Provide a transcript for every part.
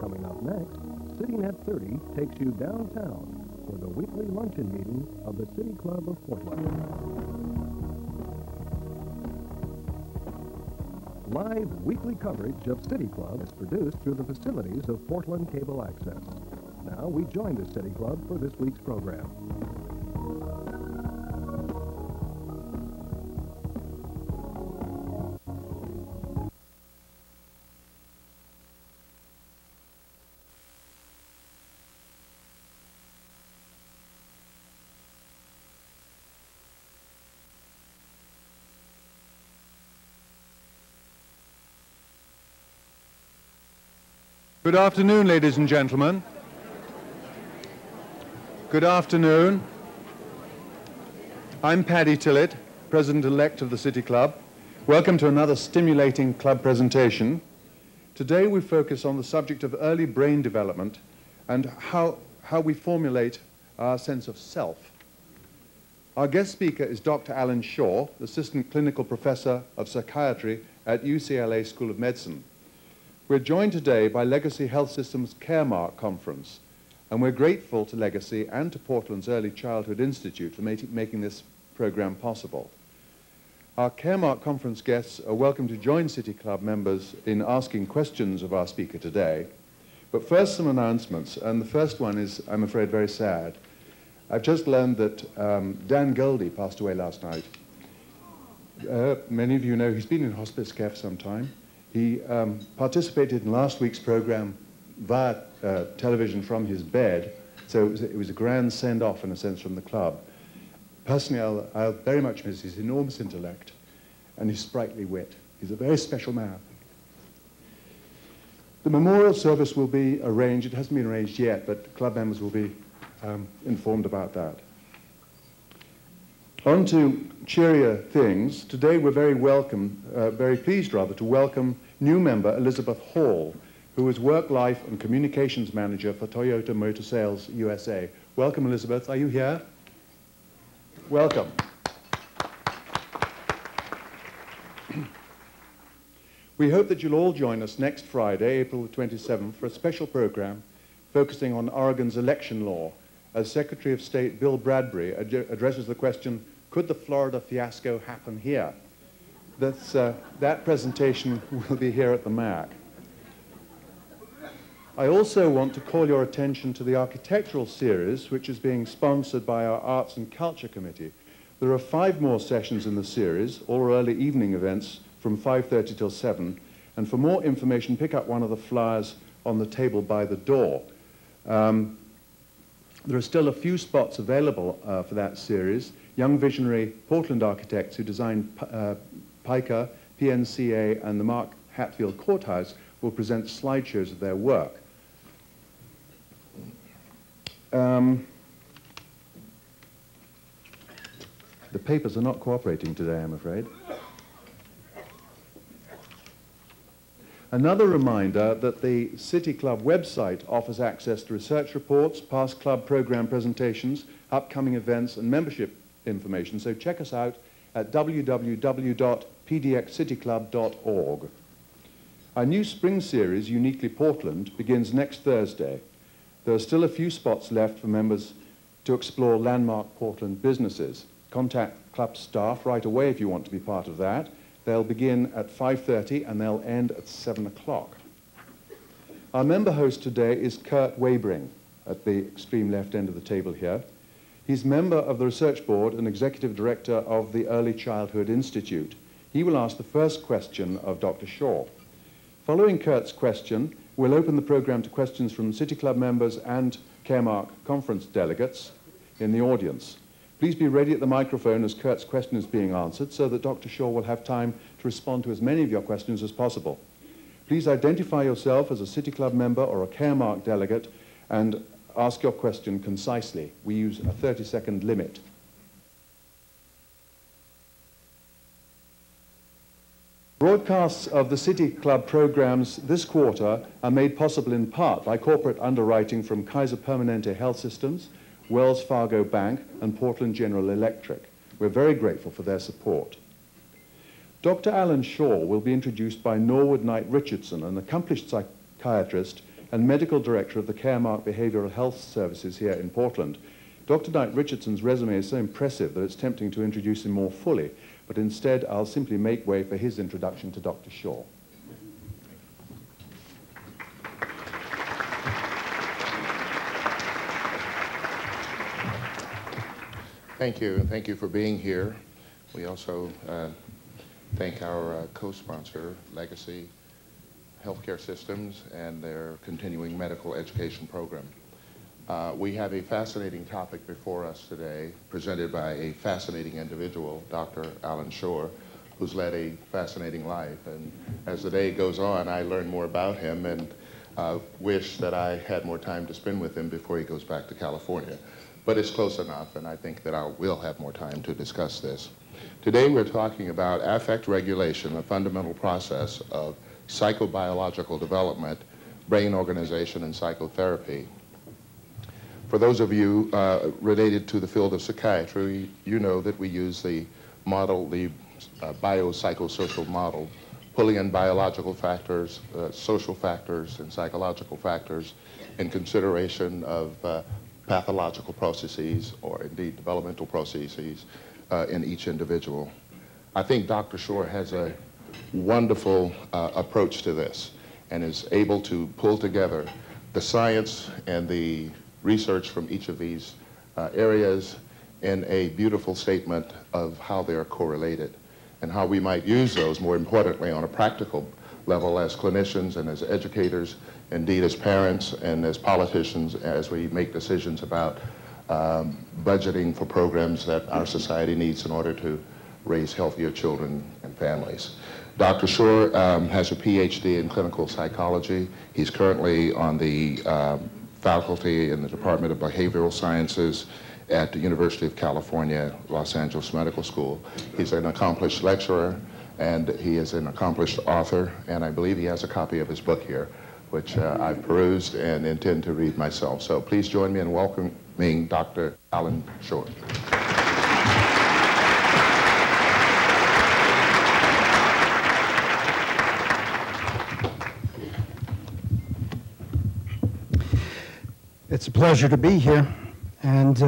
Coming up next, Sitting at 30 takes you downtown for the weekly luncheon meeting of the City Club of Portland. Live weekly coverage of City Club is produced through the facilities of Portland Cable Access. Now we join the City Club for this week's program. Good afternoon, ladies and gentlemen. Good afternoon. I'm Paddy Tillett, President-elect of the City Club. Welcome to another stimulating club presentation. Today we focus on the subject of early brain development and how we formulate our sense of self. Our guest speaker is Dr. Allan Schore, Assistant Clinical Professor of Psychiatry at UCLA School of Medicine. We're joined today by Legacy Health System's Caremark Conference, and we're grateful to Legacy and to Portland's Early Childhood Institute for making this program possible. Our Caremark Conference guests are welcome to join City Club members in asking questions of our speaker today. But first, some announcements, and the first one is, I'm afraid, very sad. I've just learned that Dan Goldie passed away last night. Many of you know he's been in hospice care for some time. He participated in last week's program via television from his bed, so it was a grand send-off, in a sense, from the club. Personally, I'll very much miss his enormous intellect and his sprightly wit. He's a very special man. The memorial service will be arranged. It hasn't been arranged yet, but club members will be informed about that. On to cheerier things. Today we're very pleased rather, to welcome new member Elizabeth Hall, who is Work Life and Communications Manager for Toyota Motor Sales USA. Welcome, Elizabeth. Are you here? Welcome. We hope that you'll all join us next Friday, April the 27th, for a special program focusing on Oregon's election law, as Secretary of State Bill Bradbury addresses the question, could the Florida fiasco happen here? That presentation will be here at the MAC. I also want to call your attention to the architectural series, which is being sponsored by our Arts and Culture Committee. There are 5 more sessions in the series, all early evening events from 5:30 till 7. And for more information, pick up one of the flyers on the table by the door. There are still a few spots available for that series. Young visionary Portland architects who designed Pica, PNCA, and the Mark Hatfield Courthouse will present slideshows of their work. The papers are not cooperating today, I'm afraid. Another reminder that the City Club website offers access to research reports, past club program presentations, upcoming events, and membership information, so check us out at www.pdxcityclub.org. Our new spring series, Uniquely Portland, begins next Thursday. There are still a few spots left for members to explore landmark Portland businesses. Contact club staff right away if you want to be part of that. They'll begin at 5:30 and they'll end at 7 o'clock. Our member host today is Kurt Wabring at the extreme left end of the table here. He's member of the research board and executive director of the Early Childhood Institute. He will ask the first question of Dr. Schore. Following Kurt's question, we'll open the program to questions from City Club members and Caremark conference delegates in the audience. Please be ready at the microphone as Kurt's question is being answered so that Dr. Schore will have time to respond to as many of your questions as possible. Please identify yourself as a City Club member or a Caremark delegate and ask your question concisely. We use a 30-second limit. Broadcasts of the City Club programs this quarter are made possible in part by corporate underwriting from Kaiser Permanente Health Systems, Wells Fargo Bank, and Portland General Electric. We're very grateful for their support. Dr. Allan Schore will be introduced by Norwood Knight Richardson, an accomplished psychiatrist and Medical Director of the Caremark Behavioral Health Services here in Portland. Dr. Knight Richardson's resume is so impressive that it's tempting to introduce him more fully, but instead I'll simply make way for his introduction to Dr. Schore. Thank you, and thank you for being here. We also thank our co-sponsor, Legacy Healthcare Systems, and their continuing medical education program. We have a fascinating topic before us today, presented by a fascinating individual, Dr. Allan Schore, who's led a fascinating life. And as the day goes on, I learn more about him and wish that I had more time to spend with him before he goes back to California. But it's close enough, and I think that I will have more time to discuss this. Today we're talking about affect regulation, a fundamental process of psychobiological development, brain organization, and psychotherapy. For those of you related to the field of psychiatry, you know that we use the model, the biopsychosocial model, pulling in biological factors, social factors, and psychological factors in consideration of pathological processes or indeed developmental processes in each individual. I think Dr. Schore has a wonderful approach to this and is able to pull together the science and the research from each of these areas in a beautiful statement of how they are correlated and how we might use those, more importantly, on a practical level as clinicians and as educators, indeed as parents and as politicians, as we make decisions about budgeting for programs that our society needs in order to raise healthier children and families. Dr. Schore has a Ph.D. in clinical psychology. He's currently on the faculty in the Department of Behavioral Sciences at the University of California, Los Angeles Medical School. He's an accomplished lecturer, and he is an accomplished author, and I believe he has a copy of his book here, which I've perused and intend to read myself. So please join me in welcoming Dr. Allan Schore. It's a pleasure to be here, and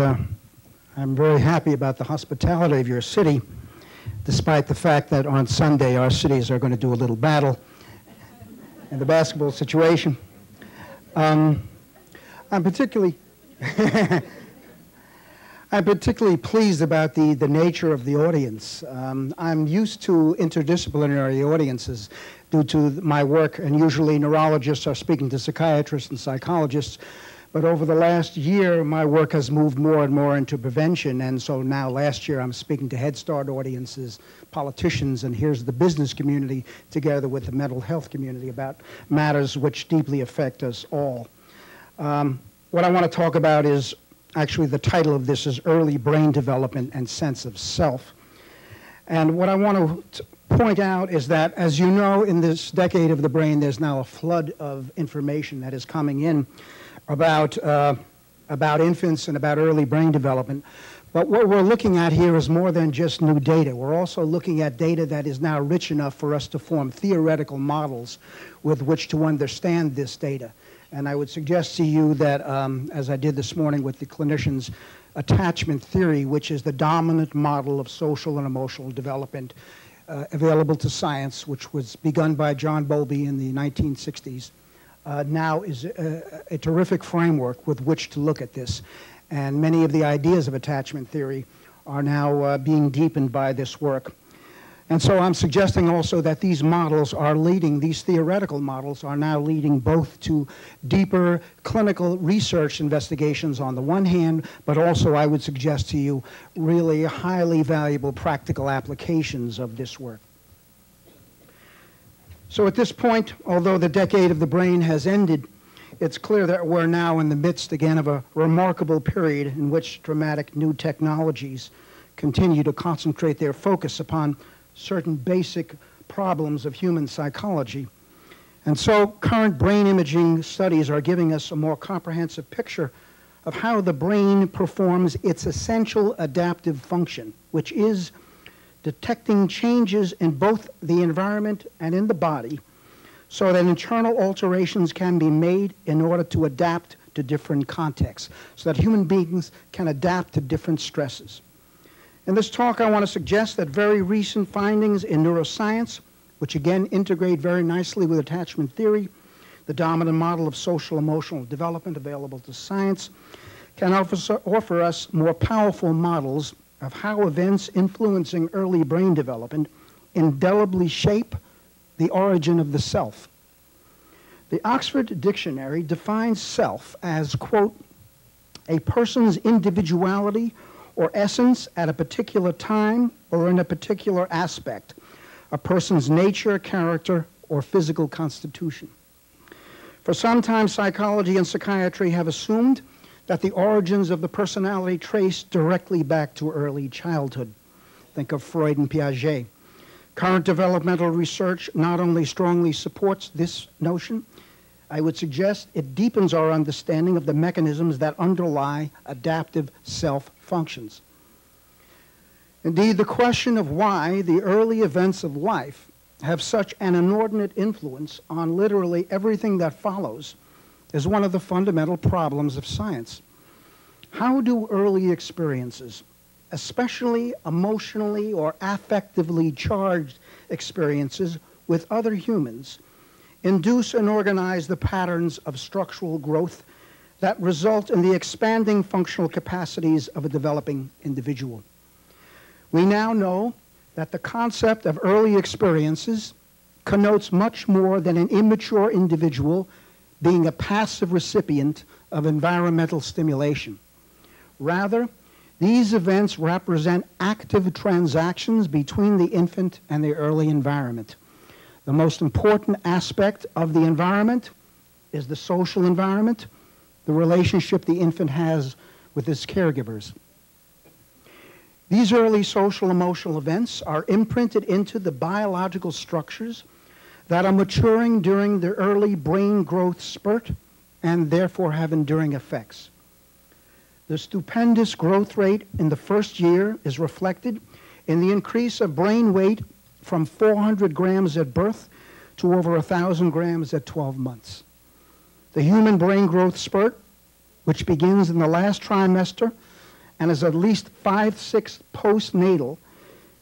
I'm very happy about the hospitality of your city, despite the fact that on Sunday our cities are going to do a little battle in the basketball situation. I'm particularly pleased about the nature of the audience. I'm used to interdisciplinary audiences due to my work, and usually neurologists are speaking to psychiatrists and psychologists. But over the last year, my work has moved more and more into prevention, and so now last year I'm speaking to Head Start audiences, politicians, and here's the business community together with the mental health community about matters which deeply affect us all. What I want to talk about is, actually the title of this is Early Brain Development and Sense of Self. And what I want to point out is that, as you know, in this decade of the brain, there's now a flood of information that is coming in about infants and about early brain development. But what we're looking at here is more than just new data. We're also looking at data that is now rich enough for us to form theoretical models with which to understand this data. And I would suggest to you that, as I did this morning with the clinicians, attachment theory, which is the dominant model of social and emotional development available to science, which was begun by John Bowlby in the 1960s, now is a terrific framework with which to look at this. And many of the ideas of attachment theory are now being deepened by this work. And so I'm suggesting also that these models are leading, these theoretical models are now leading both to deeper clinical research investigations on the one hand, but also I would suggest to you really highly valuable practical applications of this work. So at this point, although the decade of the brain has ended, it's clear that we're now in the midst again of a remarkable period in which dramatic new technologies continue to concentrate their focus upon certain basic problems of human psychology. And so current brain imaging studies are giving us a more comprehensive picture of how the brain performs its essential adaptive function, which is detecting changes in both the environment and in the body so that internal alterations can be made in order to adapt to different contexts, so that human beings can adapt to different stresses. In this talk, I want to suggest that very recent findings in neuroscience, which again integrate very nicely with attachment theory, the dominant model of social emotional development available to science, can offer us more powerful models of how events influencing early brain development indelibly shape the origin of the self. The Oxford Dictionary defines self as, quote, a person's individuality or essence at a particular time or in a particular aspect, a person's nature, character, or physical constitution. For some time, psychology and psychiatry have assumed that the origins of the personality trace directly back to early childhood. Think of Freud and Piaget. Current developmental research not only strongly supports this notion, I would suggest it deepens our understanding of the mechanisms that underlie adaptive self-functions. Indeed, the question of why the early events of life have such an inordinate influence on literally everything that follows is one of the fundamental problems of science. How do early experiences, especially emotionally or affectively charged experiences with other humans, induce and organize the patterns of structural growth that result in the expanding functional capacities of a developing individual? We now know that the concept of early experiences connotes much more than an immature individual being a passive recipient of environmental stimulation. Rather, these events represent active transactions between the infant and the early environment. The most important aspect of the environment is the social environment, the relationship the infant has with his caregivers. These early social emotional events are imprinted into the biological structures that are maturing during the early brain growth spurt and therefore have enduring effects. The stupendous growth rate in the first year is reflected in the increase of brain weight from 400 grams at birth to over 1,000 grams at 12 months. The human brain growth spurt, which begins in the last trimester and is at least 5/6 postnatal,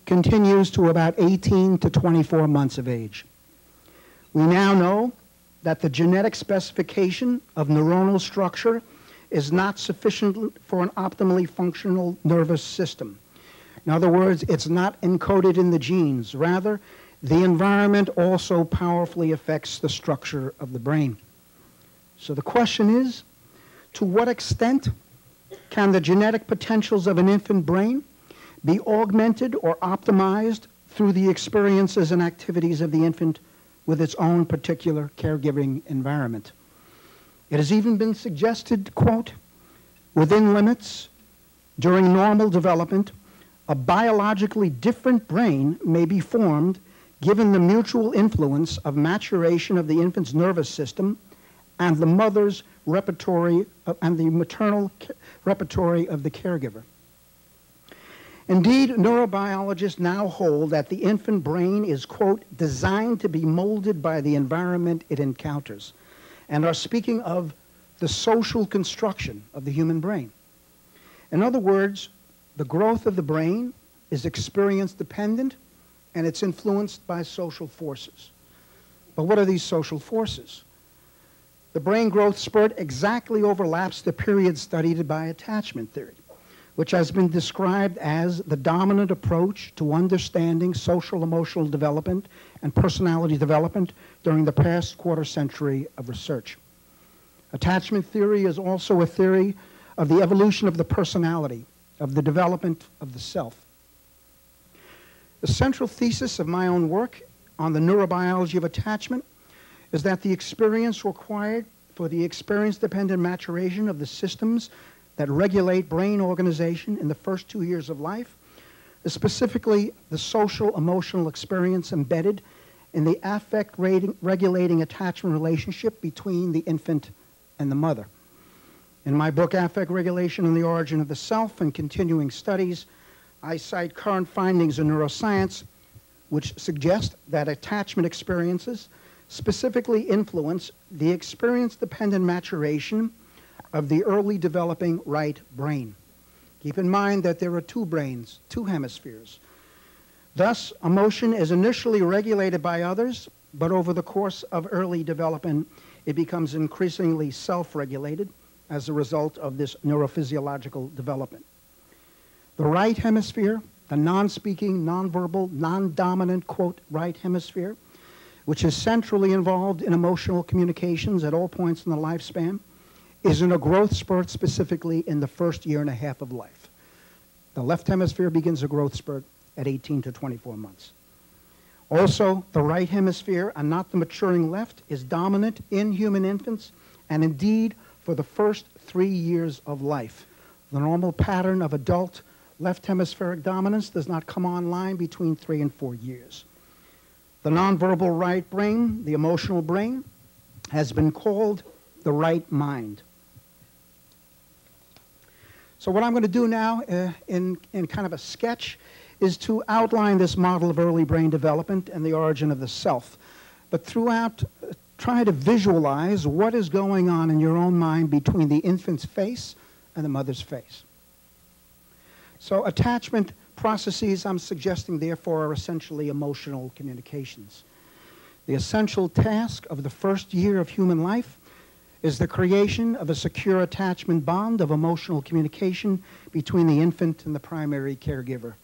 continues to about 18 to 24 months of age. We now know that the genetic specification of neuronal structure is not sufficient for an optimally functional nervous system. In other words, it's not encoded in the genes. Rather, the environment also powerfully affects the structure of the brain. So the question is, to what extent can the genetic potentials of an infant brain be augmented or optimized through the experiences and activities of the infant with its own particular caregiving environment? It has even been suggested, quote, within limits, during normal development, a biologically different brain may be formed given the mutual influence of maturation of the infant's nervous system and the mother's repertory and the maternal repertory of the caregiver. Indeed, neurobiologists now hold that the infant brain is, quote, designed to be molded by the environment it encounters, and are speaking of the social construction of the human brain. In other words, the growth of the brain is experience dependent and it's influenced by social forces. But what are these social forces? The brain growth spurt exactly overlaps the period studied by attachment theory, which has been described as the dominant approach to understanding social emotional development and personality development during the past quarter century of research. Attachment theory is also a theory of the evolution of the personality, of the development of the self. The central thesis of my own work on the neurobiology of attachment is that the experience required for the experience-dependent maturation of the systems that regulate brain organization in the first 2 years of life is specifically the social emotional experience embedded in the affect regulating attachment relationship between the infant and the mother. In my book, Affect Regulation and the Origin of the Self and Continuing Studies, I cite current findings in neuroscience which suggest that attachment experiences specifically influence the experience-dependent maturation of the early developing right brain. Keep in mind that there are two brains, two hemispheres. Thus, emotion is initially regulated by others, but over the course of early development, it becomes increasingly self-regulated as a result of this neurophysiological development. The right hemisphere, the non-speaking, non-verbal, non-dominant, quote, right hemisphere, which is centrally involved in emotional communications at all points in the lifespan, is in a growth spurt specifically in the first year and a half of life. The left hemisphere begins a growth spurt at 18 to 24 months. Also, the right hemisphere, and not the maturing left, is dominant in human infants and indeed for the first 3 years of life. The normal pattern of adult left hemispheric dominance does not come online between 3 and 4 years. The nonverbal right brain, the emotional brain, has been called the right mind. So what I'm going to do now in kind of a sketch is to outline this model of early brain development and the origin of the self. But throughout, try to visualize what is going on in your own mind between the infant's face and the mother's face. So attachment processes, I'm suggesting, therefore, are essentially emotional communications. The essential task of the first year of human life is the creation of a secure attachment bond of emotional communication between the infant and the primary caregiver.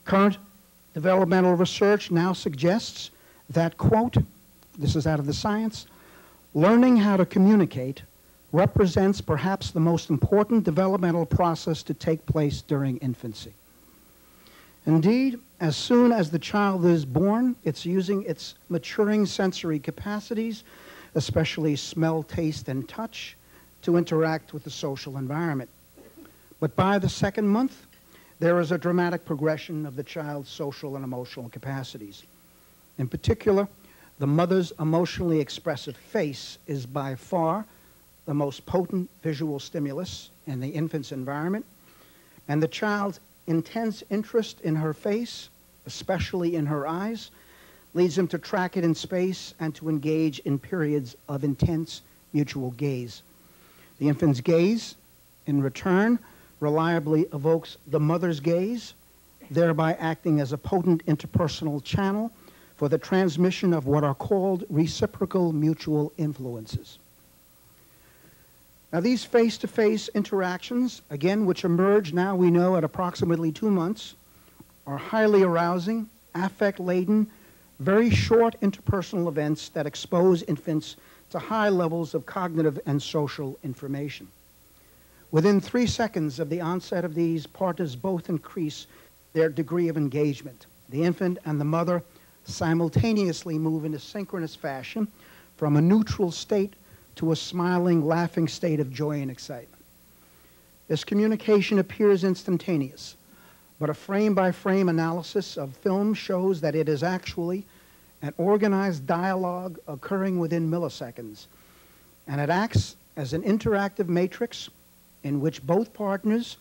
Current developmental research now suggests that, quote, this is out of the science, learning how to communicate represents perhaps the most important developmental process to take place during infancy. Indeed, as soon as the child is born, it's using its maturing sensory capacities, especially smell, taste, and touch, to interact with the social environment. But by the second month, there is a dramatic progression of the child's social and emotional capacities. In particular, the mother's emotionally expressive face is by far the most potent visual stimulus in the infant's environment, and the child's intense interest in her face, especially in her eyes, leads him to track it in space and to engage in periods of intense mutual gaze. The infant's gaze, in return, reliably evokes the mother's gaze, thereby acting as a potent interpersonal channel for the transmission of what are called reciprocal mutual influences. Now, these face-to-face interactions, again, which emerge now we know at approximately 2 months, are highly arousing, affect-laden, very short interpersonal events that expose infants to high levels of cognitive and social information. Within 3 seconds of the onset of these, partners both increase their degree of engagement. The infant and the mother simultaneously move in a synchronous fashion from a neutral state to a smiling, laughing state of joy and excitement. This communication appears instantaneous, but a frame-by-frame analysis of film shows that it is actually an organized dialogue occurring within milliseconds, and it acts as an interactive matrix in which both partners,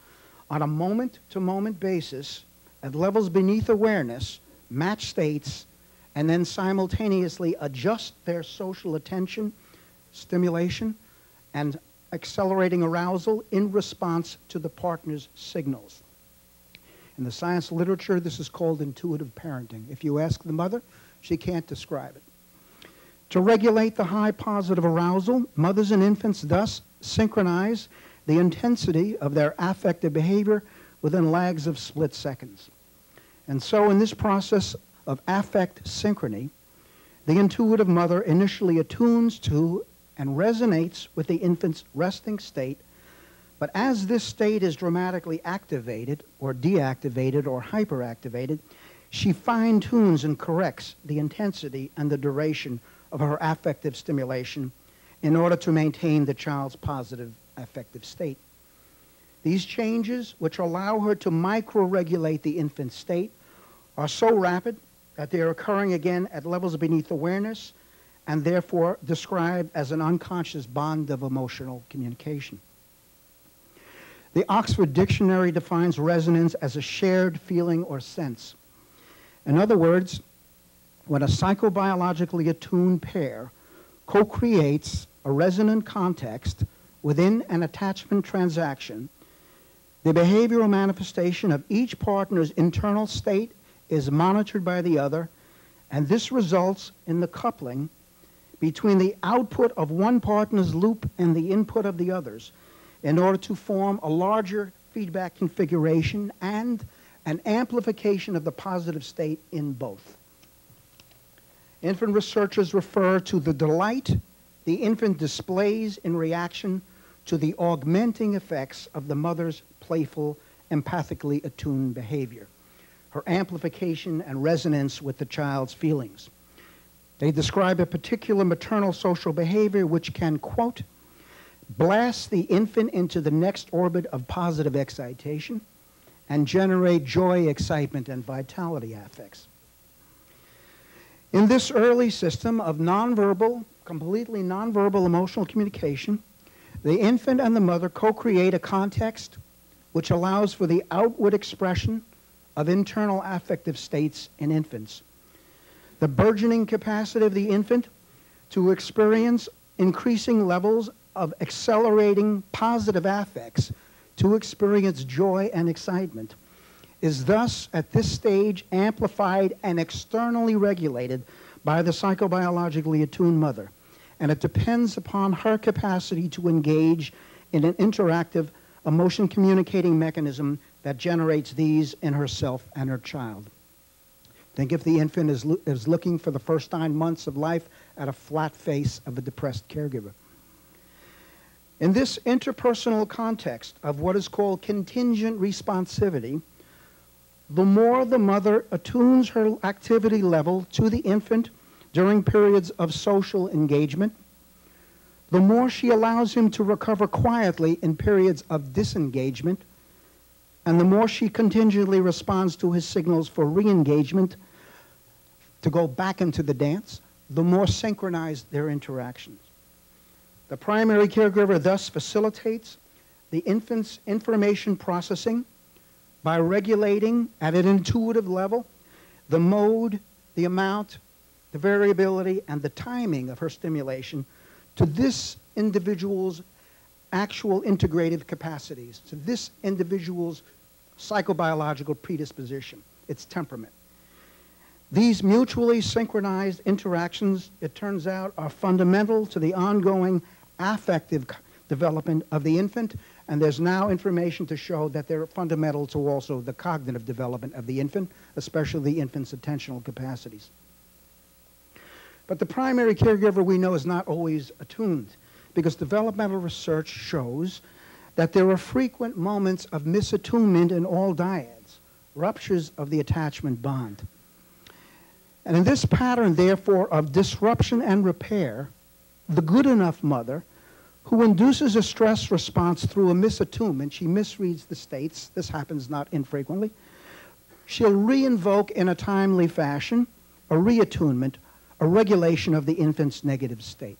on a moment-to-moment basis, at levels beneath awareness, match states, and then simultaneously adjust their social attention, stimulation, and accelerating arousal in response to the partner's signals. In the science literature, this is called intuitive parenting. If you ask the mother, she can't describe it. To regulate the high positive arousal, mothers and infants thus synchronize the intensity of their affective behavior within lags of split seconds. And so in this process of affect synchrony, the intuitive mother initially attunes to and resonates with the infant's resting state, but as this state is dramatically activated or deactivated or hyperactivated, she fine-tunes and corrects the intensity and the duration of her affective stimulation in order to maintain the child's positive affective state. These changes, which allow her to micro-regulate the infant's state, are so rapid that they are occurring again at levels beneath awareness and therefore described as an unconscious bond of emotional communication. The Oxford Dictionary defines resonance as a shared feeling or sense. In other words, when a psychobiologically attuned pair co-creates a resonant context within an attachment transaction, the behavioral manifestation of each partner's internal state is monitored by the other, and this results in the coupling between the output of one partner's loop and the input of the others in order to form a larger feedback configuration and an amplification of the positive state in both. Infant researchers refer to the delight the infant displays in reaction to the augmenting effects of the mother's playful, empathically attuned behavior, her amplification and resonance with the child's feelings. They describe a particular maternal social behavior which can, quote, blast the infant into the next orbit of positive excitation and generate joy, excitement, and vitality affects. In this early system of nonverbal, completely nonverbal emotional communication, the infant and the mother co-create a context which allows for the outward expression of internal affective states in infants. The burgeoning capacity of the infant to experience increasing levels of accelerating positive affects, to experience joy and excitement, is thus at this stage amplified and externally regulated by the psychobiologically attuned mother, and it depends upon her capacity to engage in an interactive emotion communicating mechanism that generates these in herself and her child. Think if the infant is looking for the first 9 months of life at a flat face of a depressed caregiver. In this interpersonal context of what is called contingent responsivity, the more the mother attunes her activity level to the infant during periods of social engagement, the more she allows him to recover quietly in periods of disengagement, and the more she contingently responds to his signals for re-engagement to go back into the dance, the more synchronized their interactions. The primary caregiver thus facilitates the infant's information processing by regulating at an intuitive level the mode, the amount, the variability, and the timing of her stimulation to this individual's actual integrative capacities, to this individual's psychobiological predisposition, its temperament. These mutually synchronized interactions, it turns out, are fundamental to the ongoing affective development of the infant, and there's now information to show that they're fundamental to also the cognitive development of the infant, especially the infant's attentional capacities. But the primary caregiver, we know, is not always attuned, because developmental research shows that there are frequent moments of misattunement in all dyads, ruptures of the attachment bond. And in this pattern, therefore, of disruption and repair, the good enough mother, who induces a stress response through a misattunement, she misreads the states, this happens not infrequently, she'll re-invoke in a timely fashion a reattunement, a regulation of the infant's negative state.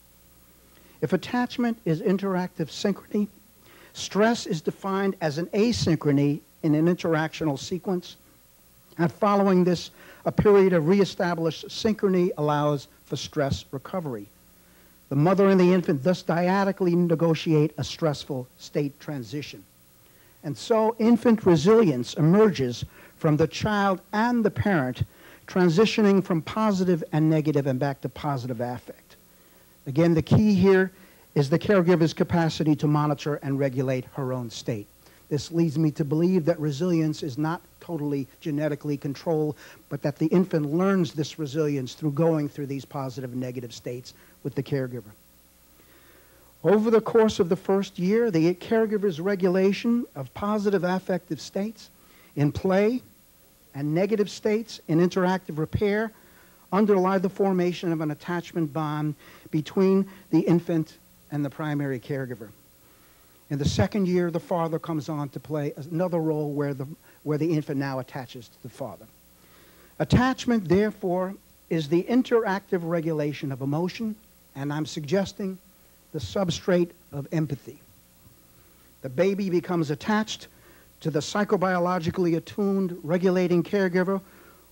If attachment is interactive synchrony, stress is defined as an asynchrony in an interactional sequence, and following this, a period of reestablished synchrony allows for stress recovery. The mother and the infant thus dyadically negotiate a stressful state transition. And so infant resilience emerges from the child and the parent, transitioning from positive and negative and back to positive affect. Again, the key here is the caregiver's capacity to monitor and regulate her own state. This leads me to believe that resilience is not totally genetically controlled, but that the infant learns this resilience through going through these positive and negative states with the caregiver. Over the course of the first year, the caregiver's regulation of positive affective states in play and negative states in interactive repair underlie the formation of an attachment bond between the infant and the primary caregiver. In the second year, the father comes on to play another role where the infant now attaches to the father. Attachment, therefore, is the interactive regulation of emotion, and I'm suggesting the substrate of empathy. The baby becomes attached to the psychobiologically attuned regulating caregiver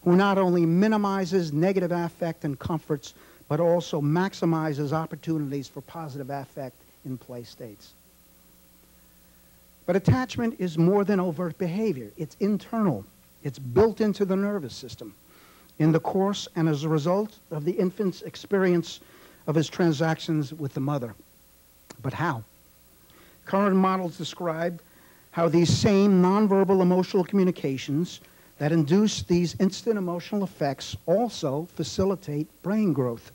who not only minimizes negative affect and comforts, but also maximizes opportunities for positive affect in play states. But attachment is more than overt behavior. It's internal. It's built into the nervous system in the course and as a result of the infant's experience of his transactions with the mother. But how? Current models describe how these same nonverbal emotional communications that induce these instant emotional effects also facilitate brain growth.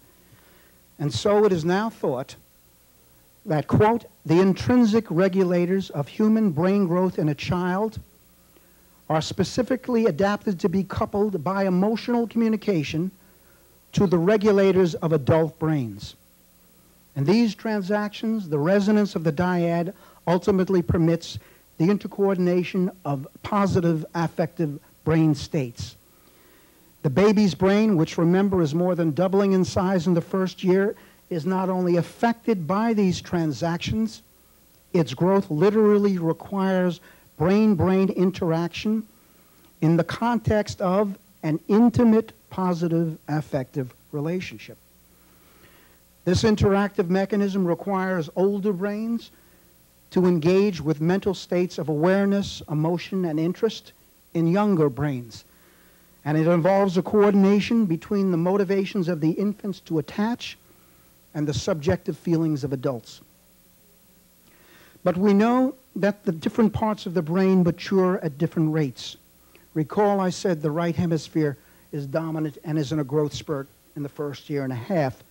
And so it is now thought that, quote, the intrinsic regulators of human brain growth in a child are specifically adapted to be coupled by emotional communication to the regulators of adult brains. And these transactions, the resonance of the dyad, ultimately permits the intercoordination of positive affective brain states. The baby's brain, which remember is more than doubling in size in the first year, is not only affected by these transactions, its growth literally requires brain-brain interaction in the context of an intimate positive affective relationship. This interactive mechanism requires older brains to engage with mental states of awareness, emotion, and interest in younger brains. And it involves a coordination between the motivations of the infants to attach and the subjective feelings of adults. But we know that the different parts of the brain mature at different rates. Recall I said the right hemisphere is dominant and is in a growth spurt in the first year and a half.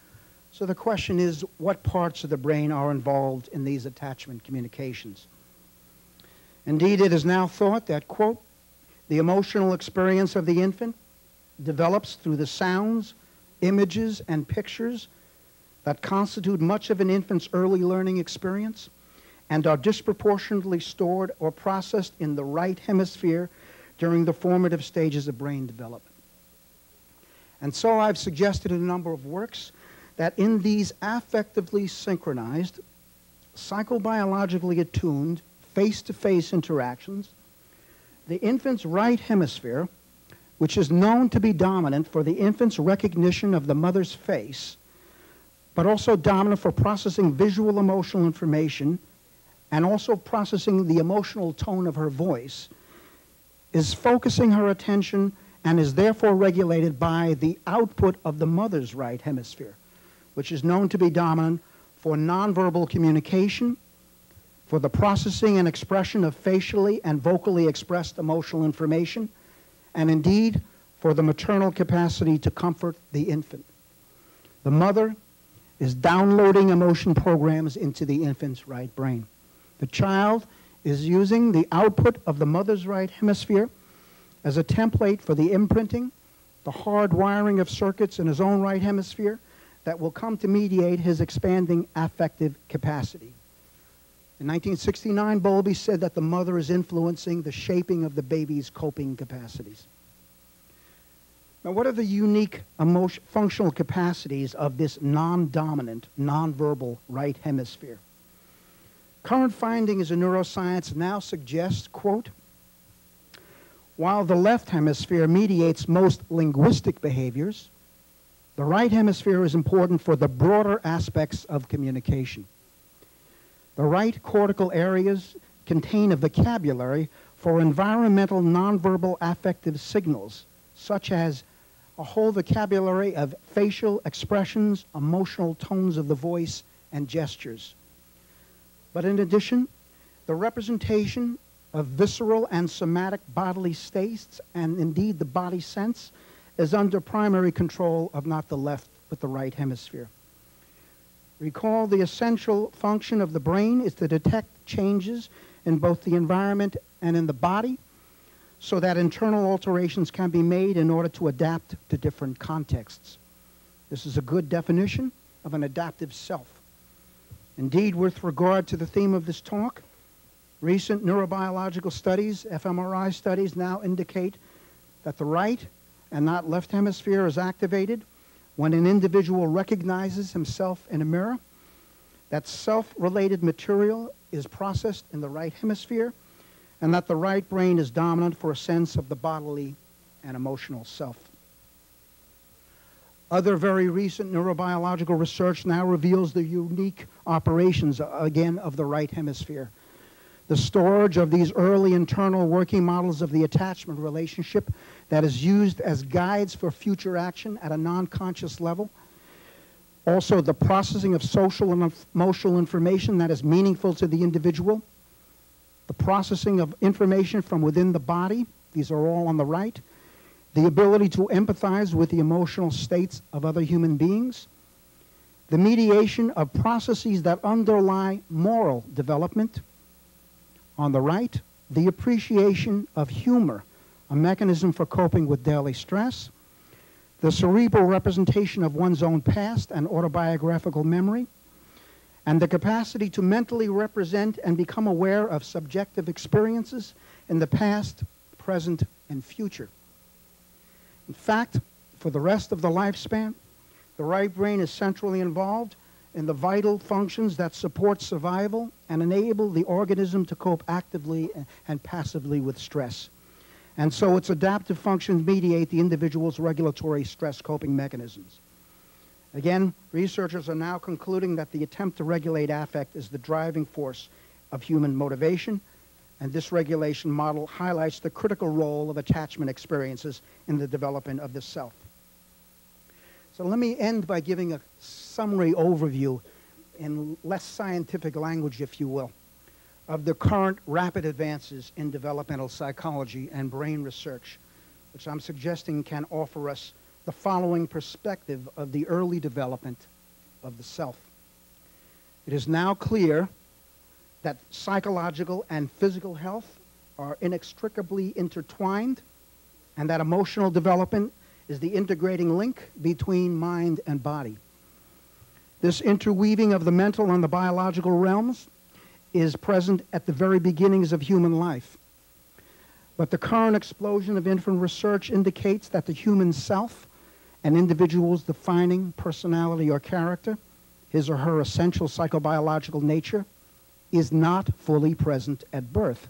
So the question is, what parts of the brain are involved in these attachment communications? Indeed, it is now thought that, quote, the emotional experience of the infant develops through the sounds, images, and pictures that constitute much of an infant's early learning experience and are disproportionately stored or processed in the right hemisphere during the formative stages of brain development. And so I've suggested in a number of works that in these affectively synchronized, psychobiologically attuned, face-to-face interactions, the infant's right hemisphere, which is known to be dominant for the infant's recognition of the mother's face, but also dominant for processing visual emotional information and also processing the emotional tone of her voice, is focusing her attention and is therefore regulated by the output of the mother's right hemisphere, which is known to be dominant for nonverbal communication, for the processing and expression of facially and vocally expressed emotional information, and indeed for the maternal capacity to comfort the infant. The mother is downloading emotion programs into the infant's right brain. The child is using the output of the mother's right hemisphere as a template for the imprinting, the hardwiring of circuits in his own right hemisphere that will come to mediate his expanding affective capacity. In 1969, Bowlby said that the mother is influencing the shaping of the baby's coping capacities. Now, what are the unique functional capacities of this non-dominant, non-verbal right hemisphere? Current findings in neuroscience now suggest, quote, while the left hemisphere mediates most linguistic behaviors, the right hemisphere is important for the broader aspects of communication. The right cortical areas contain a vocabulary for environmental nonverbal affective signals, such as a whole vocabulary of facial expressions, emotional tones of the voice, and gestures. But in addition, the representation of visceral and somatic bodily states, and indeed the body sense, is under primary control of not the left, but the right hemisphere. Recall the essential function of the brain is to detect changes in both the environment and in the body, so that internal alterations can be made in order to adapt to different contexts. This is a good definition of an adaptive self. Indeed, with regard to the theme of this talk, recent neurobiological studies, fMRI studies, now indicate that the right and not left hemisphere is activated when an individual recognizes himself in a mirror, that self-related material is processed in the right hemisphere, and that the right brain is dominant for a sense of the bodily and emotional self. Other very recent neurobiological research now reveals the unique operations, again, of the right hemisphere. The storage of these early internal working models of the attachment relationship that is used as guides for future action at a non-conscious level. Also, the processing of social and emotional information that is meaningful to the individual. The processing of information from within the body. These are all on the right. The ability to empathize with the emotional states of other human beings. The mediation of processes that underlie moral development. On the right, the appreciation of humor, a mechanism for coping with daily stress. The cerebral representation of one's own past and autobiographical memory. And the capacity to mentally represent and become aware of subjective experiences in the past, present, and future. In fact, for the rest of the lifespan, the right brain is centrally involved in the vital functions that support survival and enable the organism to cope actively and passively with stress. And so its adaptive functions mediate the individual's regulatory stress coping mechanisms. Again, researchers are now concluding that the attempt to regulate affect is the driving force of human motivation, and this regulation model highlights the critical role of attachment experiences in the development of the self. So let me end by giving a summary overview in less scientific language, if you will, of the current rapid advances in developmental psychology and brain research, which I'm suggesting can offer us the following perspective of the early development of the self. It is now clear that psychological and physical health are inextricably intertwined, and that emotional development is the integrating link between mind and body. This interweaving of the mental and the biological realms is present at the very beginnings of human life. But the current explosion of infant research indicates that the human self, an individual's defining personality or character, his or her essential psychobiological nature, is not fully present at birth.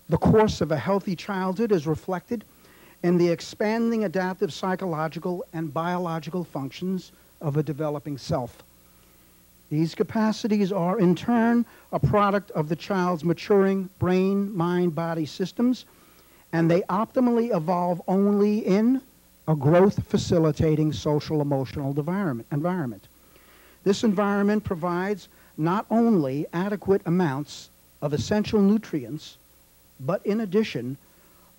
The course of a healthy childhood is reflected in the expanding adaptive psychological and biological functions of a developing self. These capacities are, in turn, a product of the child's maturing brain, mind, body systems, and they optimally evolve only in a growth-facilitating social-emotional environment. This environment provides not only adequate amounts of essential nutrients, but in addition,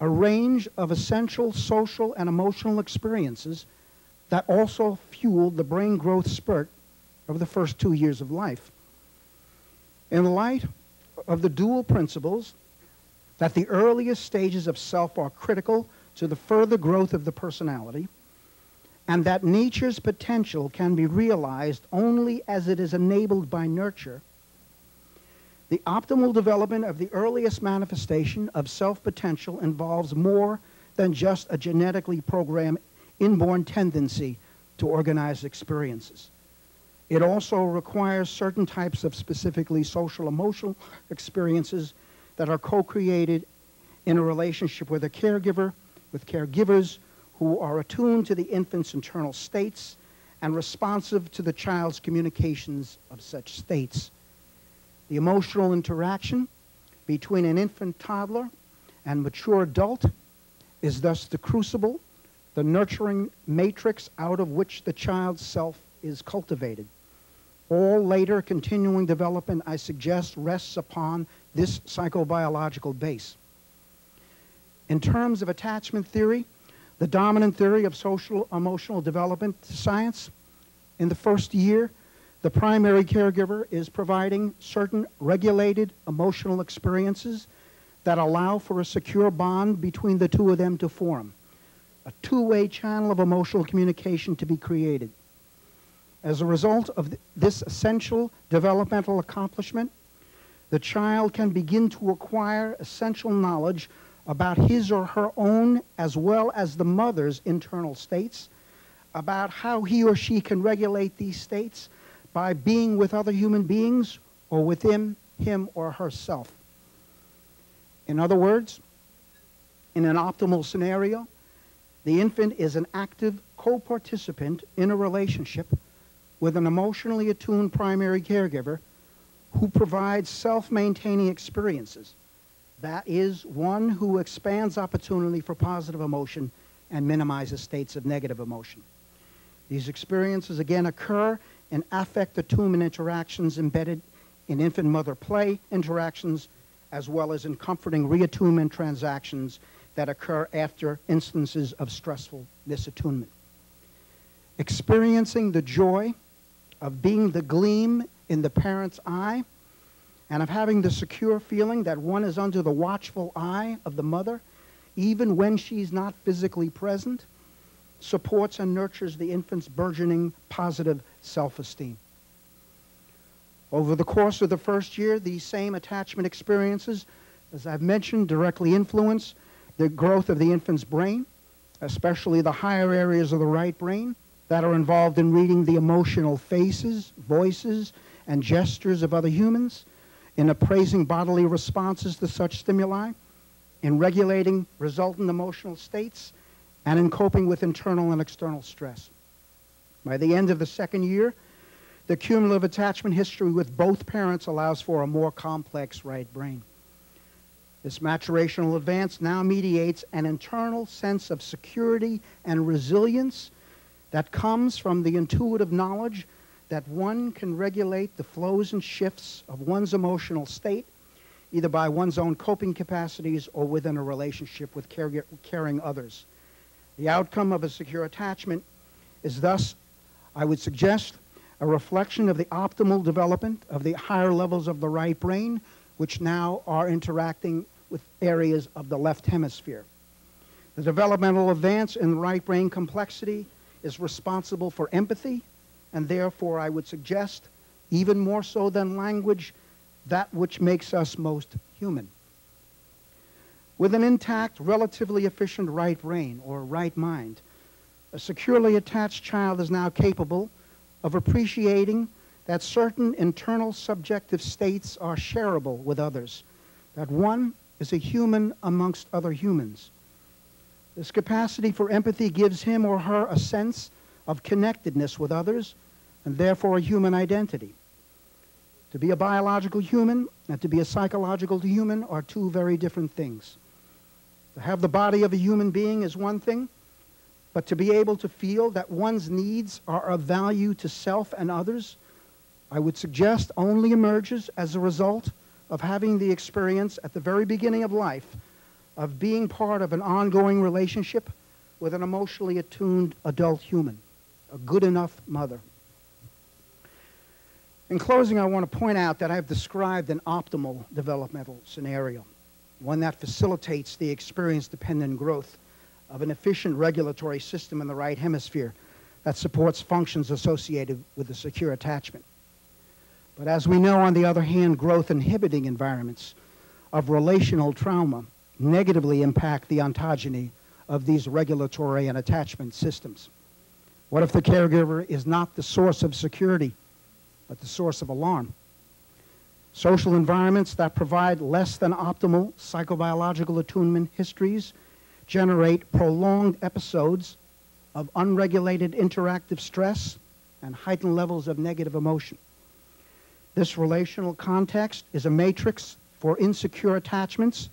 a range of essential social and emotional experiences that also fuel the brain growth spurt of the first 2 years of life. In light of the dual principles that the earliest stages of self are critical to the further growth of the personality, and that nature's potential can be realized only as it is enabled by nurture, the optimal development of the earliest manifestation of self-potential involves more than just a genetically programmed inborn tendency to organize experiences. It also requires certain types of specifically social-emotional experiences that are co-created in a relationship with a caregiver, with caregivers who are attuned to the infant's internal states and responsive to the child's communications of such states. The emotional interaction between an infant toddler and mature adult is thus the crucible, the nurturing matrix out of which the child's self is cultivated. All later continuing development, I suggest, rests upon this psychobiological base. In terms of attachment theory, the dominant theory of social-emotional development science, in the first year, the primary caregiver is providing certain regulated emotional experiences that allow for a secure bond between the two of them to form, a two-way channel of emotional communication to be created. As a result of this essential developmental accomplishment, the child can begin to acquire essential knowledge about his or her own as well as the mother's internal states, about how he or she can regulate these states by being with other human beings or within him or herself. In other words, in an optimal scenario, the infant is an active, co-participant in a relationship with an emotionally attuned primary caregiver who provides self-maintaining experiences. That is, one who expands opportunity for positive emotion and minimizes states of negative emotion. These experiences again occur in affect attunement interactions embedded in infant-mother play interactions, as well as in comforting reattunement transactions that occur after instances of stressful misattunement. Experiencing the joy of being the gleam in the parent's eye and of having the secure feeling that one is under the watchful eye of the mother, even when she's not physically present, supports and nurtures the infant's burgeoning positive self-esteem. Over the course of the first year, these same attachment experiences, as I've mentioned, directly influence the growth of the infant's brain, especially the higher areas of the right brain that are involved in reading the emotional faces, voices, and gestures of other humans, in appraising bodily responses to such stimuli, in regulating resultant emotional states, and in coping with internal and external stress. By the end of the second year, the cumulative attachment history with both parents allows for a more complex right brain. This maturational advance now mediates an internal sense of security and resilience that comes from the intuitive knowledge that one can regulate the flows and shifts of one's emotional state, either by one's own coping capacities or within a relationship with caring others. The outcome of a secure attachment is thus, I would suggest, a reflection of the optimal development of the higher levels of the right brain, which now are interacting with areas of the left hemisphere. The developmental advance in right brain complexity is responsible for empathy, and therefore I would suggest, even more so than language, that which makes us most human. With an intact, relatively efficient right brain, or right mind, a securely attached child is now capable of appreciating that certain internal subjective states are shareable with others, that one is a human amongst other humans. This capacity for empathy gives him or her a sense of connectedness with others, and therefore a human identity. To be a biological human and to be a psychological human are two very different things. To have the body of a human being is one thing, but to be able to feel that one's needs are of value to self and others, I would suggest only emerges as a result of having the experience at the very beginning of life of being part of an ongoing relationship with an emotionally attuned adult human, a good enough mother. In closing, I want to point out that I've described an optimal developmental scenario, one that facilitates the experience-dependent growth of an efficient regulatory system in the right hemisphere that supports functions associated with a secure attachment. But as we know, on the other hand, growth-inhibiting environments of relational trauma negatively impact the ontogeny of these regulatory and attachment systems. What if the caregiver is not the source of security, but the source of alarm? Social environments that provide less than optimal psychobiological attunement histories generate prolonged episodes of unregulated interactive stress and heightened levels of negative emotion. This relational context is a matrix for insecure attachments,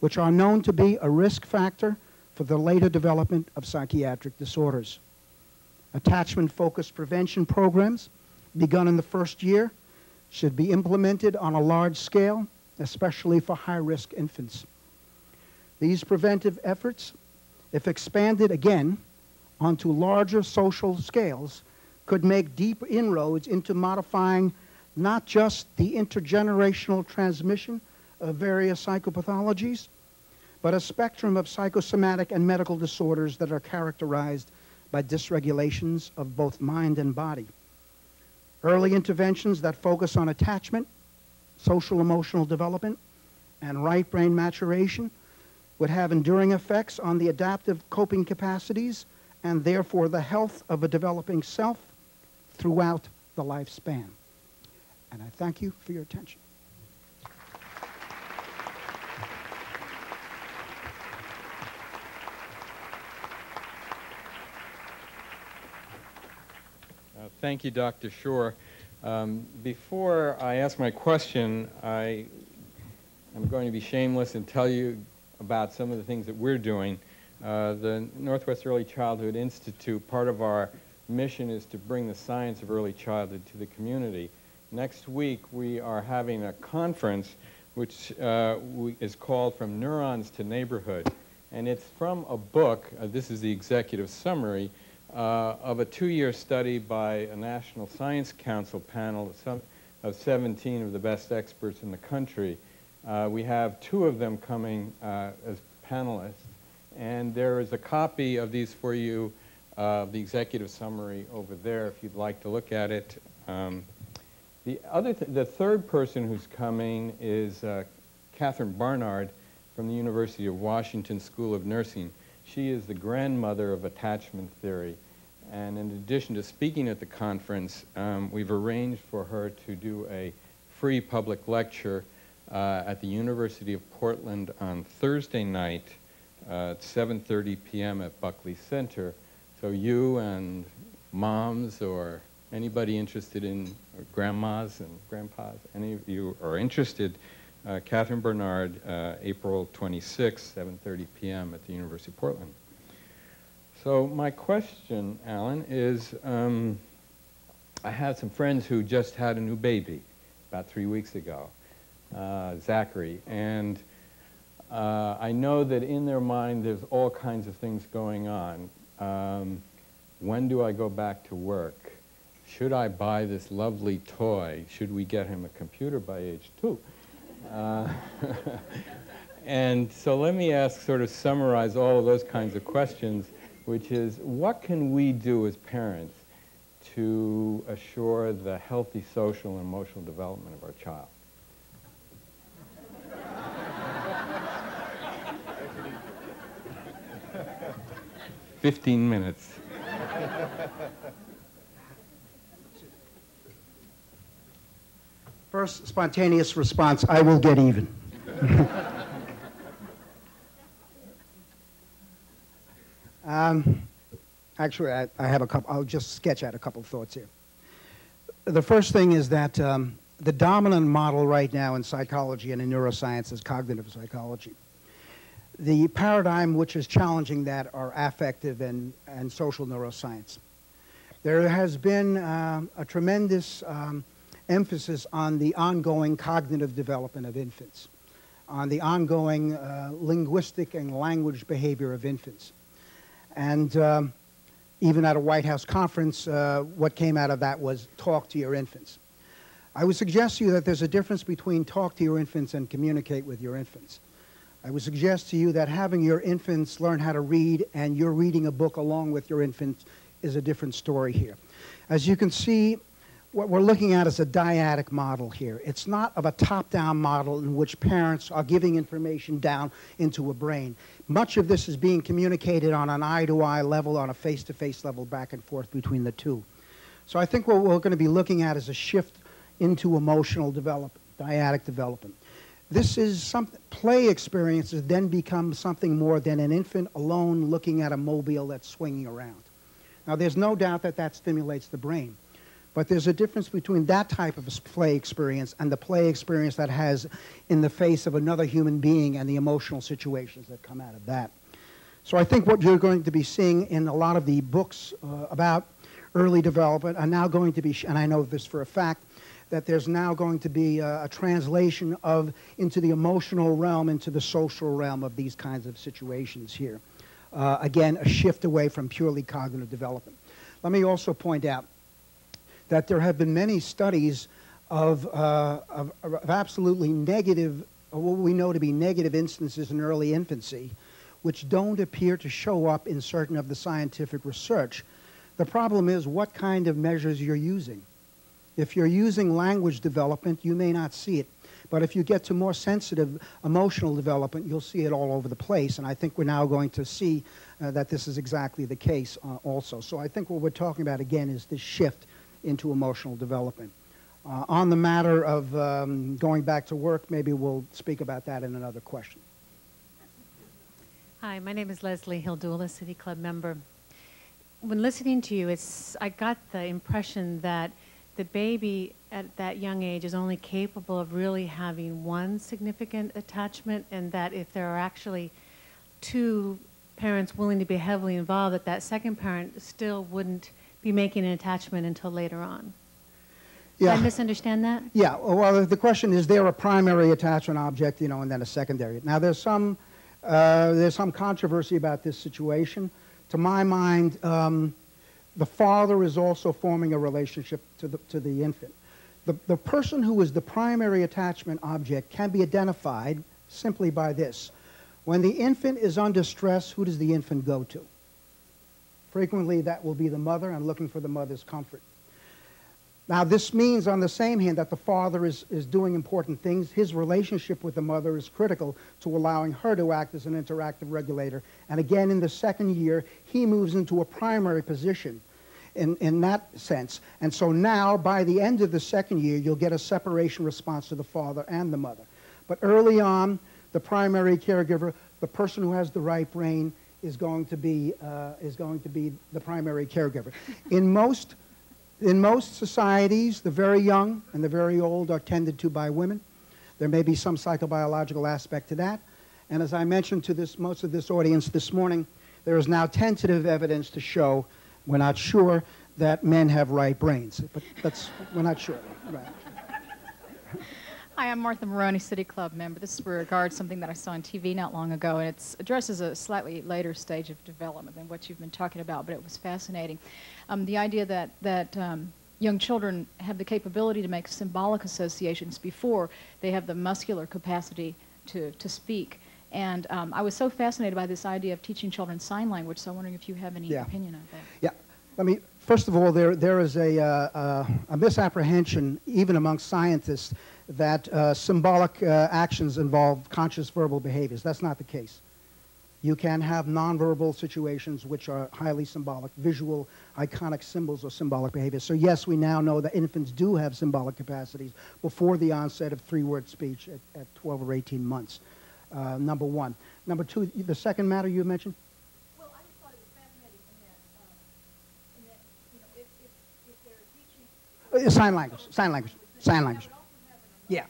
which are known to be a risk factor for the later development of psychiatric disorders. Attachment-focused prevention programs begun in the first year should be implemented on a large scale, especially for high-risk infants. These preventive efforts, if expanded again onto larger social scales, could make deep inroads into modifying not just the intergenerational transmission of various psychopathologies, but a spectrum of psychosomatic and medical disorders that are characterized by dysregulations of both mind and body. Early interventions that focus on attachment, social emotional development, and right brain maturation would have enduring effects on the adaptive coping capacities and therefore the health of a developing self throughout the lifespan. And I thank you for your attention. Thank you, Dr. Schore. Before I ask my question, I'm going to be shameless and tell you about some of the things that we're doing. The Northwest Early Childhood Institute, part of our mission is to bring the science of early childhood to the community. Next week, we are having a conference which is called From Neurons to Neighborhood. And it's from a book, this is the executive summary, of a 2-year study by a National Science Council panel of 17 of the best experts in the country. We have 2 of them coming as panelists. And there is a copy of these for you, the executive summary over there, if you'd like to look at it. The third person who's coming is Catherine Barnard from the University of Washington School of Nursing. She is the grandmother of attachment theory. And in addition to speaking at the conference, we've arranged for her to do a free public lecture at the University of Portland on Thursday night at 7:30 p.m. at Buckley Center. So you and moms or anybody interested in grandmas and grandpas, any of you are interested, Catherine Barnard, April 26, 7:30 p.m. at the University of Portland. So my question, Allan, is I have some friends who just had a new baby about 3 weeks ago, Zachary, and I know that in their mind there's all kinds of things going on. When do I go back to work? Should I buy this lovely toy? Should we get him a computer by age 2? And so let me sort of summarize all of those kinds of questions, which is, what can we do as parents to assure the healthy social and emotional development of our child? 15 minutes. First spontaneous response, I will get even. Actually, I have a couple, I'll just sketch out a couple of thoughts here. The first thing is that the dominant model right now in psychology and in neuroscience is cognitive psychology. The paradigm which is challenging that are affective and social neuroscience. There has been a tremendous emphasis on the ongoing cognitive development of infants, on the ongoing linguistic and language behavior of infants. And even at a White House conference, what came out of that was talk to your infants. I would suggest to you that there's a difference between talk to your infants and communicate with your infants. I would suggest to you that having your infants learn how to read and you're reading a book along with your infant is a different story here. As you can see, what we're looking at is a dyadic model here. It's not of a top-down model in which parents are giving information down into a brain. Much of this is being communicated on an eye-to-eye level, on a face-to-face level, back and forth between the two. So I think what we're going to be looking at is a shift into emotional development, dyadic development. This is something, play experiences then become something more than an infant alone looking at a mobile that's swinging around. Now, there's no doubt that that stimulates the brain. But there's a difference between that type of play experience and the play experience that has in the face of another human being and the emotional situations that come out of that. So I think what you're going to be seeing in a lot of the books about early development are now going to be, and I know this for a fact, that there's now going to be a translation into the emotional realm, into the social realm of these kinds of situations here. Again, a shift away from purely cognitive development. Let me also point out that there have been many studies of absolutely negative, or what we know to be negative instances in early infancy, which don't appear to show up in certain of the scientific research. The problem is what kind of measures you're using. If you're using language development, you may not see it. But if you get to more sensitive emotional development, you'll see it all over the place. And I think we're now going to see that this is exactly the case also. So I think what we're talking about, again, is this shift into emotional development. On the matter of going back to work, maybe we'll speak about that in another question. Hi, my name is Leslie Hildula, City Club member. when listening to you, I got the impression that the baby at that young age is only capable of really having one significant attachment, and that if there are actually two parents willing to be heavily involved, that second parent still wouldn't be making an attachment until later on. Yeah. Did I misunderstand that? Yeah, well, the question is there a primary attachment object, and then a secondary. Now, there's some controversy about this situation. To my mind, the father is also forming a relationship to the infant. The person who is the primary attachment object can be identified simply by this. When the infant is under stress, who does the infant go to? Frequently, that will be the mother, and looking for the mother's comfort. Now, this means, on the same hand, that the father is doing important things. His relationship with the mother is critical to allowing her to act as an interactive regulator. And again, in the second year, he moves into a primary position in that sense. And so now, by the end of the second year, you'll get a separation response to the father and the mother. But early on, the primary caregiver, the person who has the right brain, is going to be the primary caregiver. In most societies, the very young and the very old are tended to by women. There may be some psychobiological aspect to that. And as I mentioned to most of this audience this morning, there is now tentative evidence to show, we're not sure, that men have right brains. But we're not sure. Right. Hi, I'm Martha Maroney, City Club member. This is regards something that I saw on TV not long ago, and it addresses a slightly later stage of development than what you've been talking about, but it was fascinating. The idea that young children have the capability to make symbolic associations before they have the muscular capacity to speak. And I was so fascinated by this idea of teaching children sign language, so I'm wondering if you have any opinion on that. Yeah. First of all, there is a misapprehension, even among scientists, that symbolic actions involve conscious verbal behaviors. That's not the case. You can have nonverbal situations which are highly symbolic. Visual, iconic symbols or symbolic behaviors. So yes, we now know that infants do have symbolic capacities before the onset of three-word speech at 12 or 18 months, number one. Number two, the second matter you mentioned? Well, I just thought it was fascinating in that if they're teaching... Sign language. Yeah.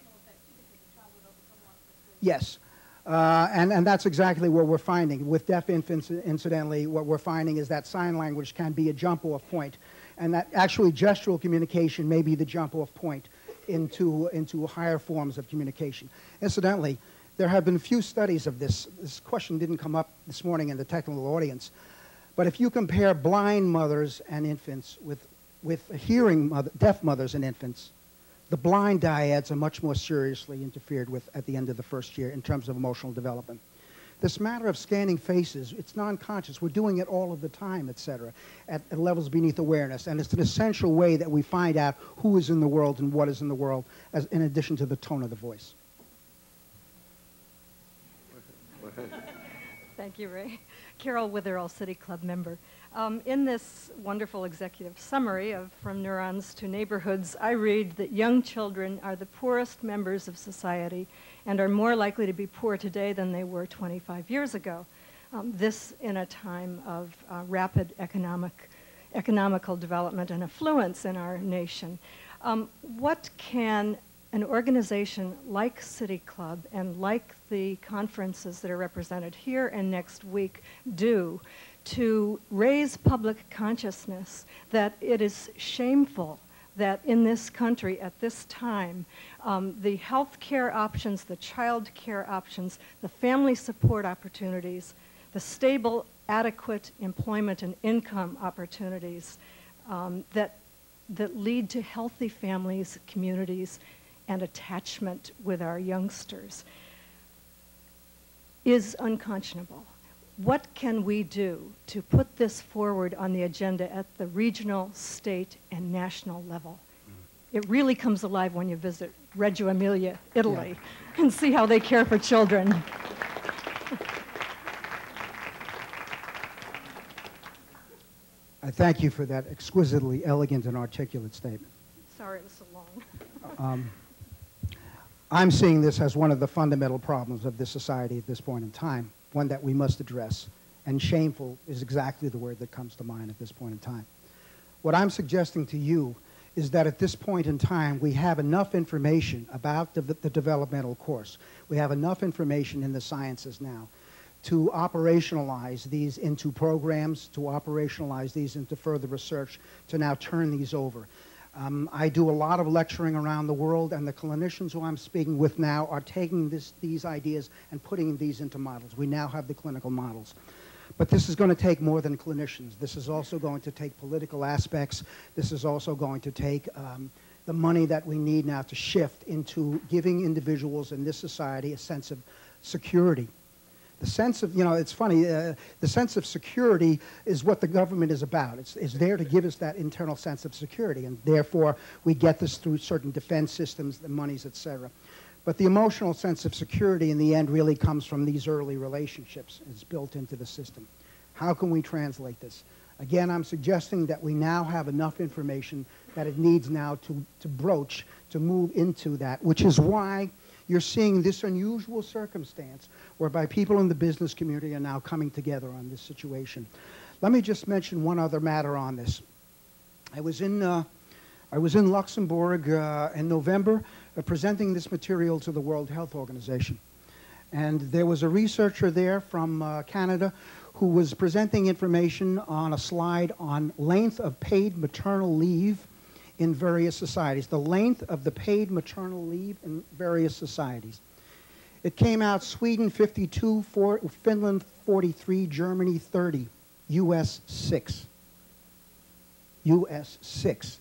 Yes. And that's exactly what we're finding. With deaf infants, incidentally, what we're finding is that sign language can be a jump-off point, and that actually gestural communication may be the jump-off point into higher forms of communication. Incidentally, there have been few studies of this. This question didn't come up this morning in the technical audience, but if you compare blind mothers and infants with deaf mothers and infants, the blind dyads are much more seriously interfered with at the end of the first year in terms of emotional development. This matter of scanning faces, it's non-conscious. We're doing it all of the time, etc., at levels beneath awareness. And it's an essential way that we find out who is in the world and what is in the world, in addition to the tone of the voice. Thank you, Ray. Carol Witherall, City Club member. In this wonderful executive summary of From Neurons to Neighborhoods, I read that young children are the poorest members of society and are more likely to be poor today than they were 25 years ago. This in a time of rapid economical development and affluence in our nation. What can an organization like City Club and like the conferences that are represented here and next week do to raise public consciousness that it is shameful that in this country at this time, the health care options, the child care options, the family support opportunities, the stable, adequate employment and income opportunities that lead to healthy families, communities, and attachment with our youngsters is unconscionable. What can we do to put this forward on the agenda at the regional, state, and national level? It really comes alive when you visit Reggio Emilia, Italy, and see how they care for children. I thank you for that exquisitely elegant and articulate statement. Sorry it was so long. I'm seeing this as one of the fundamental problems of this society at this point in time, one that we must address. and shameful is exactly the word that comes to mind at this point in time. What I'm suggesting to you is that at this point in time, we have enough information about the developmental course. We have enough information in the sciences now to operationalize these into programs, to operationalize these into further research, to now turn these over. I do a lot of lecturing around the world, and the clinicians who I'm speaking with now are taking these ideas and putting these into models. We now have the clinical models. But this is going to take more than clinicians. This is also going to take political aspects. This is also going to take the money that we need now to shift into giving individuals in this society a sense of security. The sense of, you know, it's funny, the sense of security is what the government is about. It's there to give us that internal sense of security, and therefore we get this through certain defense systems, the monies, et cetera. But the emotional sense of security in the end really comes from these early relationships. It's built into the system. How can we translate this? Again, I'm suggesting that we now have enough information that it needs now to broach, to move into that, which is why you're seeing this unusual circumstance whereby people in the business community are now coming together on this situation. Let me just mention one other matter on this. I was in Luxembourg in November presenting this material to the World Health Organization. And there was a researcher there from Canada who was presenting information on a slide on length of paid maternal leave in various societies, the length of the paid maternal leave in various societies. It came out Sweden 52, Finland 43, Germany 30, US 6. US 6.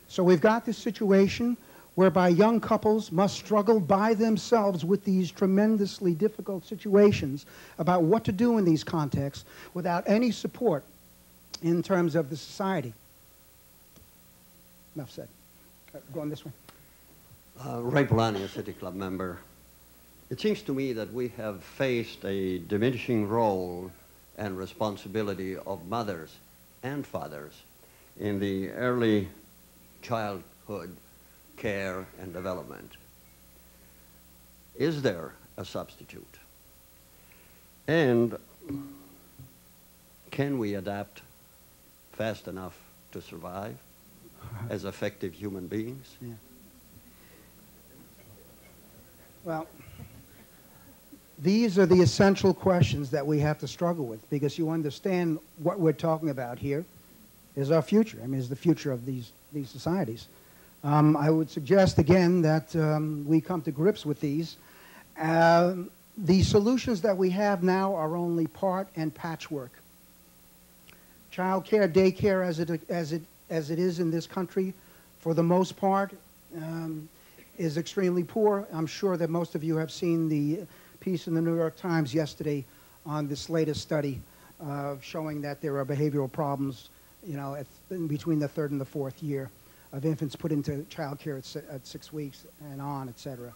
So we've got this situation whereby young couples must struggle by themselves with these tremendously difficult situations about what to do in these contexts without any support in terms of the society. Enough said. Go on this way. Ray Polanyi, a City Club member. It seems to me that we have faced a diminishing role and responsibility of mothers and fathers in the early childhood care and development. Is there a substitute? And can we adapt fast enough to survive as effective human beings? Yeah. Well, these are the essential questions that we have to struggle with, because you understand what we're talking about here is our future. I mean, is the future of these societies. I would suggest again that we come to grips with these. The solutions that we have now are only part and patchwork. Child care, daycare, as it is in this country, for the most part, is extremely poor. I'm sure that most of you have seen the piece in the New York Times yesterday on this latest study showing that there are behavioral problems, you know, in between the 3rd and the 4th year of infants put into child care at 6 weeks and on, et cetera.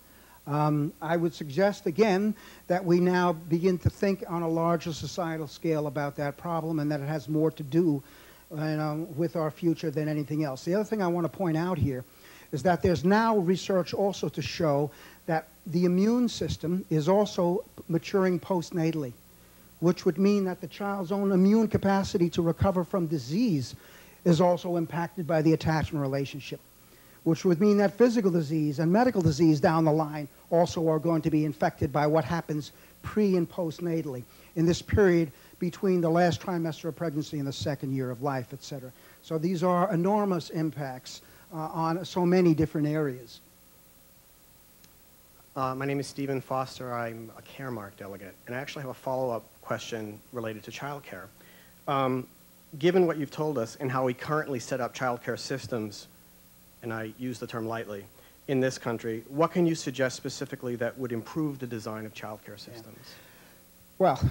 I would suggest, again, that we now begin to think on a larger societal scale about that problem, and that it has more to do with our future than anything else. The other thing I want to point out here is that there's now research also to show that the immune system is also maturing postnatally, which would mean that the child's own immune capacity to recover from disease is also impacted by the attachment relationship, which would mean that physical disease and medical disease down the line also are going to be infected by what happens pre- and postnatally in this period between the last trimester of pregnancy and the 2nd year of life, et cetera. So these are enormous impacts on so many different areas. My name is Stephen Foster. I'm a Caremark delegate, and I actually have a follow-up question related to childcare. Given what you've told us and how we currently set up childcare systems, and I use the term lightly, in this country, what can you suggest specifically that would improve the design of childcare systems? Yeah. Well,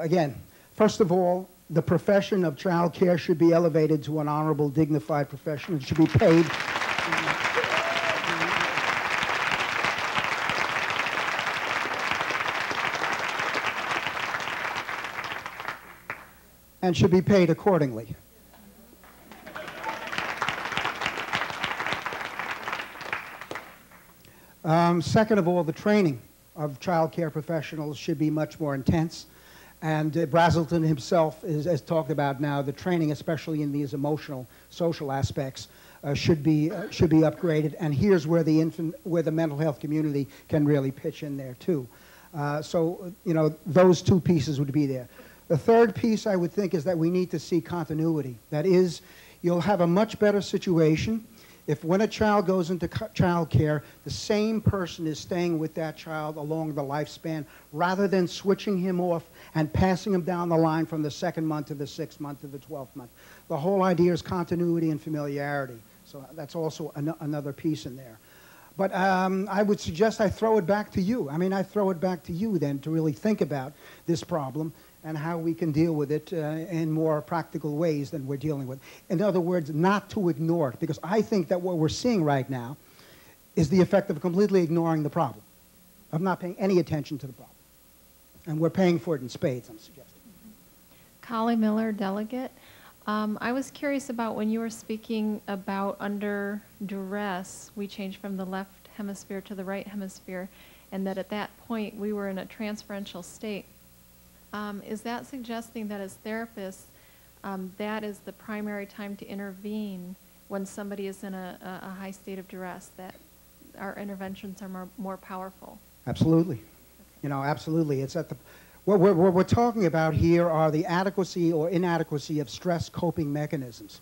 again, first of all, the profession of child care should be elevated to an honorable, dignified profession. It should be paid. And should be paid accordingly. Second of all, the training of child care professionals should be much more intense. And Brazelton himself has talked about now the training, especially in these emotional, social aspects, should be upgraded. And here's where the mental health community can really pitch in there too. So you know, those two pieces would be there. The third piece I would think is that we need to see continuity. That is, you'll have a much better situation if when a child goes into child care, the same person is staying with that child along the lifespan rather than switching him off and passing him down the line from the 2nd month to the 6th month to the 12th month. The whole idea is continuity and familiarity. So that's also another piece in there. But I would suggest I throw it back to you. I mean, I throw it back to you then to really think about this problem and how we can deal with it in more practical ways than we're dealing with. In other words, not to ignore it, because I think that what we're seeing right now is the effect of completely ignoring the problem, of not paying any attention to the problem. And we're paying for it in spades, I'm suggesting. Collie Miller, delegate. I was curious about when you were speaking about under duress, we changed from the left hemisphere to the right hemisphere, and that at that point we were in a transferential state. Is that suggesting that as therapists, that is the primary time to intervene when somebody is in a high state of duress, that our interventions are more powerful? Absolutely. Okay. You know, absolutely. It's at the, what we're talking about here are the adequacy or inadequacy of stress coping mechanisms.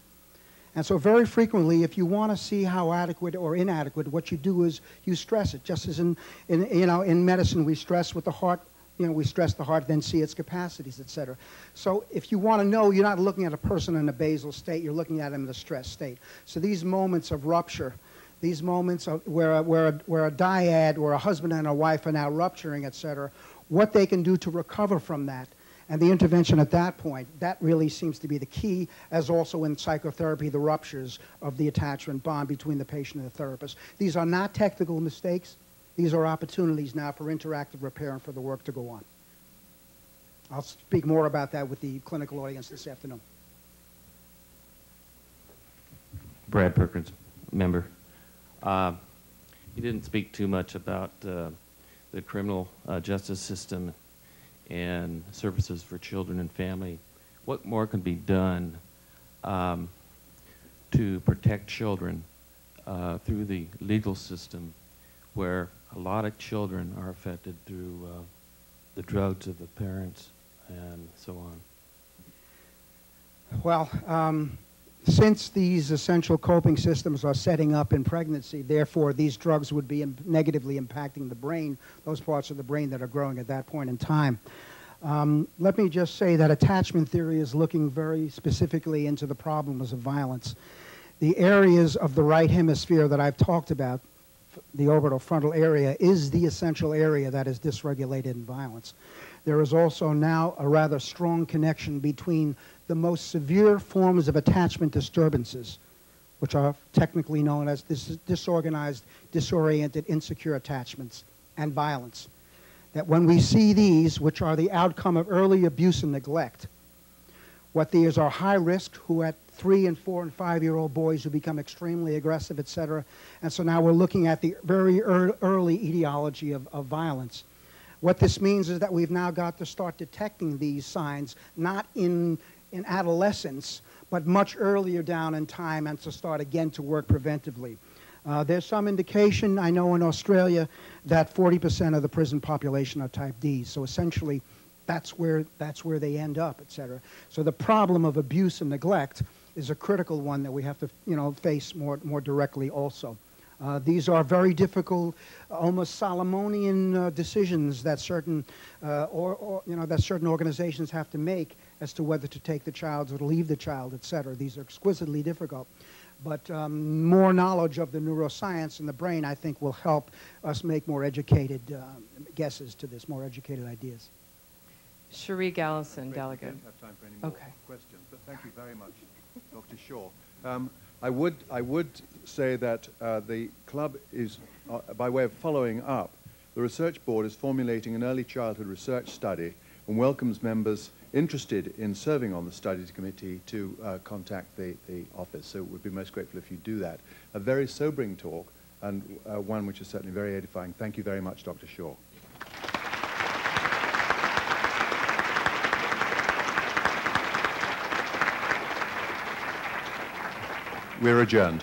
And so very frequently, if you want to see how adequate or inadequate, what you do is you stress it. Just as in medicine, we stress with the heart. You know, we stress the heart, then see its capacities, etc. So if you want to know, you're not looking at a person in a basal state, you're looking at them in a stress state. So these moments of rupture, these moments of where a dyad or a husband and a wife are now rupturing, etc., what they can do to recover from that, and the intervention at that point, that really seems to be the key, as also in psychotherapy, the ruptures of the attachment bond between the patient and the therapist. These are not technical mistakes. These are opportunities now for interactive repair and for the work to go on. I'll speak more about that with the clinical audience this afternoon. Brad Perkins, member. You didn't speak too much about the criminal justice system and services for children and family. What more can be done to protect children through the legal system, where a lot of children are affected through the drugs of the parents and so on? Well, since these essential coping systems are setting up in pregnancy, therefore these drugs would be negatively impacting the brain, those parts of the brain that are growing at that point in time. Let me just say that attachment theory is looking very specifically into the problems of violence. The areas of the right hemisphere that I've talked about, the orbital frontal area, is the essential area that is dysregulated in violence. There is also now a rather strong connection between the most severe forms of attachment disturbances, which are technically known as disorganized, disoriented, insecure attachments, and violence. That when we see these, which are the outcome of early abuse and neglect, what these are high risk, who at 3- and 4- and 5-year-old boys who become extremely aggressive, etc. And so now we're looking at the very early etiology of violence. What this means is that we've now got to start detecting these signs, not in adolescence, but much earlier down in time, and to start again to work preventively. There's some indication, I know in Australia, that 40% of the prison population are type D. So essentially, that's where they end up, etc. So the problem of abuse and neglect is a critical one that we have to, face more directly also. These are very difficult, almost Solomonian decisions that certain organizations have to make as to whether to take the child or to leave the child, etc. These are exquisitely difficult. But more knowledge of the neuroscience and the brain, I think, will help us make more educated guesses to this, more educated ideas. Cherie Gallison, delegate. We don't have time for any more questions, but thank you very much, Dr. Schore. I would say that the club is, by way of following up, the research board is formulating an early childhood research study and welcomes members interested in serving on the studies committee to contact the office. So we'd be most grateful if you do that. A very sobering talk, and one which is certainly very edifying. Thank you very much, Dr. Schore. We're adjourned.